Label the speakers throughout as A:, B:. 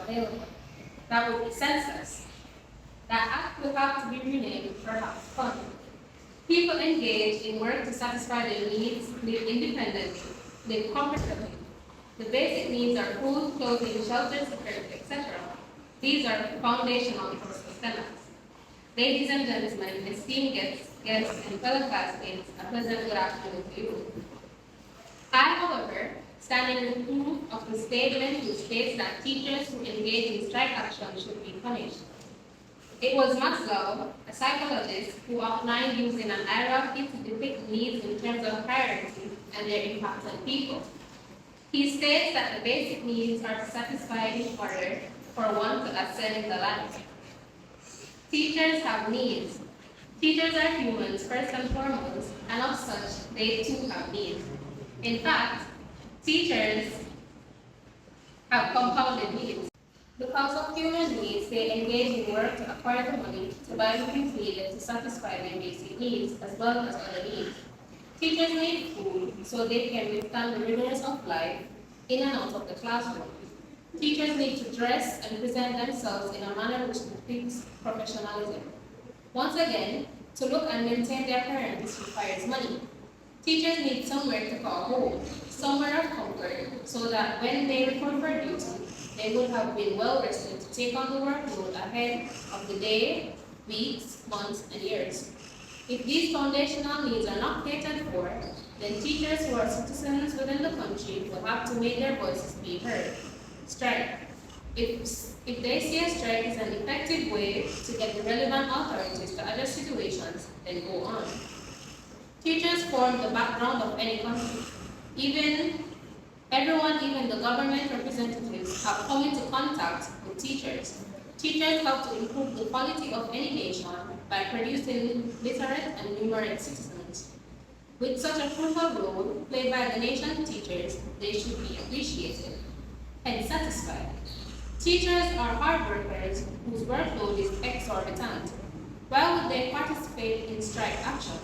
A: available. That would be senseless. That act will have to be renamed perhaps fun. People engage in work to satisfy their needs, live independently, live comfortably. The basic needs are food, clothing, shelter, security, etc. These are foundational for sustenance. Ladies and gentlemen, esteemed guests, and fellow classmates, a pleasant good afternoon to you. I, however, stand in proof of the statement which states that teachers who engage in strike action should be punished. It was Maslow, a psychologist, who outlined using an hierarchy to depict needs in terms of priority and their impact on people. He states that the basic needs are satisfied in order for one to ascend in the ladder. Teachers have needs. Teachers are humans first and foremost, and as such, they too have needs. In fact, teachers have compounded needs. Because of human needs, they engage in work to acquire the money to buy the things needed to satisfy their basic needs as well as other needs. Teachers need food so they can withstand the rigors of life in and out of the classroom. Teachers need to dress and present themselves in a manner which depicts professionalism. Once again, to look and maintain their appearance requires money. Teachers need somewhere to call home, somewhere of comfort, so that when they report for duty, they would have been well rested to take on the workload ahead of the day, weeks, months, and years. If these foundational needs are not catered for, then teachers who are citizens within the country will have to make their voices be heard. Strike. If they see a strike is an effective way to get the relevant authorities to address situations, then go on. Teachers form the background of any country. Even the government representatives have come into contact with teachers. Teachers help to improve the quality of any nation by producing literate and numerate citizens. With such a crucial role played by the nation's teachers, they should be appreciated and satisfied. Teachers are hard workers whose workload is exorbitant. Why would they participate in strike action?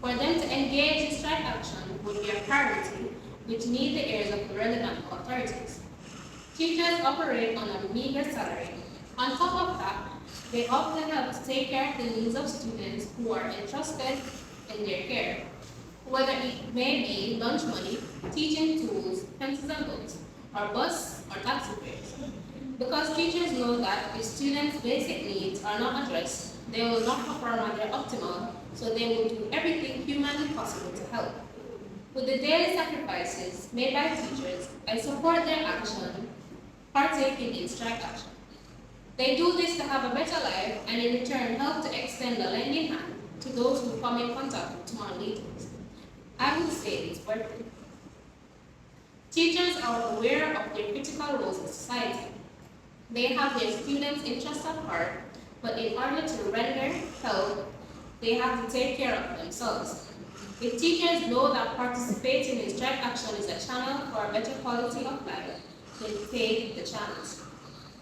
A: For them to engage in strike action would be a priority which need the ears of the relevant authorities. Teachers operate on a meager salary. On top of that, they often help to take care of the needs of students who are entrusted in their care, whether it may be lunch money, teaching tools, pencils and books, or bus or taxi fares. Because teachers know that if students' basic needs are not addressed, they will not perform at their optimal, so they will do everything humanly possible to help. With the daily sacrifices made by teachers, I support their action, partaking in strike action. They do this to have a better life and in return help to extend a lending hand to those who come in contact with tomorrow leaders. I would say it's worth it. Teachers are aware of their critical roles in society. They have their students' interests at heart, but in order to render help, they have to take care of themselves. If teachers know that participating in strike action is a channel for a better quality of life, then take the chance.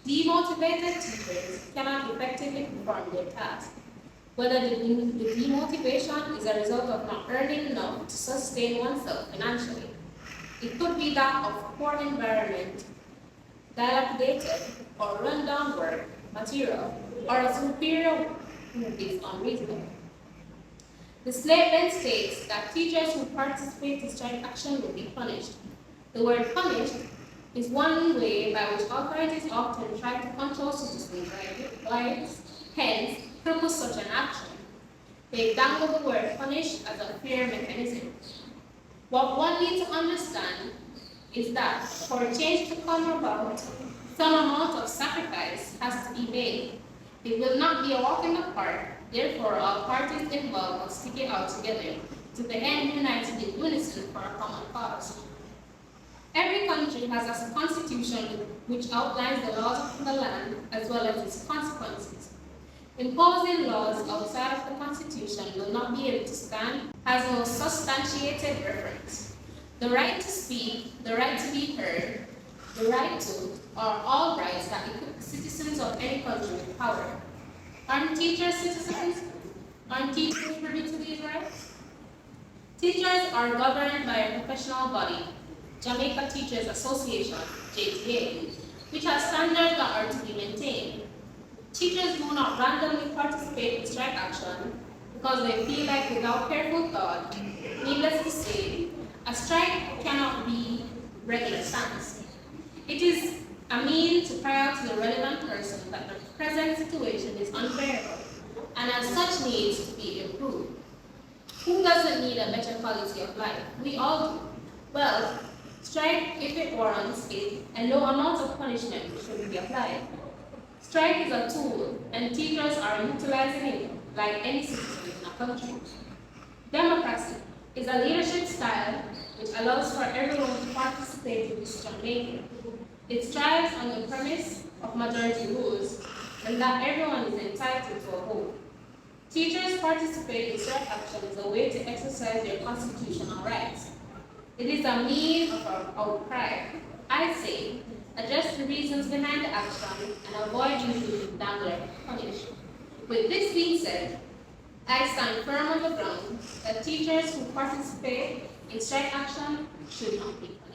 A: Demotivated teachers cannot effectively perform their task. Whether the demotivation is a result of not earning enough to sustain oneself financially. It could be that of poor environment, dilapidated or run-down work material, or a superior who is unreasonable. The statement states that teachers who participate in strike action will be punished. The word punished is one way by which authorities often try to control citizens' rights, hence, propose such an action. They dangle the word punish as a fear mechanism. What one needs to understand is that for a change to come about, some amount of sacrifice has to be made. It will not be a walk in the park, therefore all parties involved must stick it out together to the end united in unison for a common cause. Every country has a constitution which outlines the laws of the land as well as its consequences. Imposing laws outside of the Constitution will not be able to stand, has no substantiated reference. The right to speak, the right to be heard, the right to, are all rights that equip citizens of any country with power. Aren't teachers citizens? Aren't teachers privy to these rights? Teachers are governed by a professional body, Jamaica Teachers Association, JTA, which has standards that Teachers do not randomly participate in strike action because they feel like without careful thought, needless to say, a strike cannot be regular stance. It is a means to cry out to the relevant person that the present situation is unbearable and as such needs to be improved. Who doesn't need a better quality of life? We all do. Well, strike if it warrants it, and no amount of punishment should be applied. Strike is a tool, and teachers are utilizing it like any citizen in a country. Democracy is a leadership style which allows for everyone to participate in decision making. It strives on the premise of majority rules and that everyone is entitled to a vote. Teachers participate in strike action as a way to exercise their constitutional rights. It is a means of outcry. I say, address the reasons behind the action and avoid using dangler punish. With this being said, I stand firm on the ground that teachers who participate in strike action should not be punished.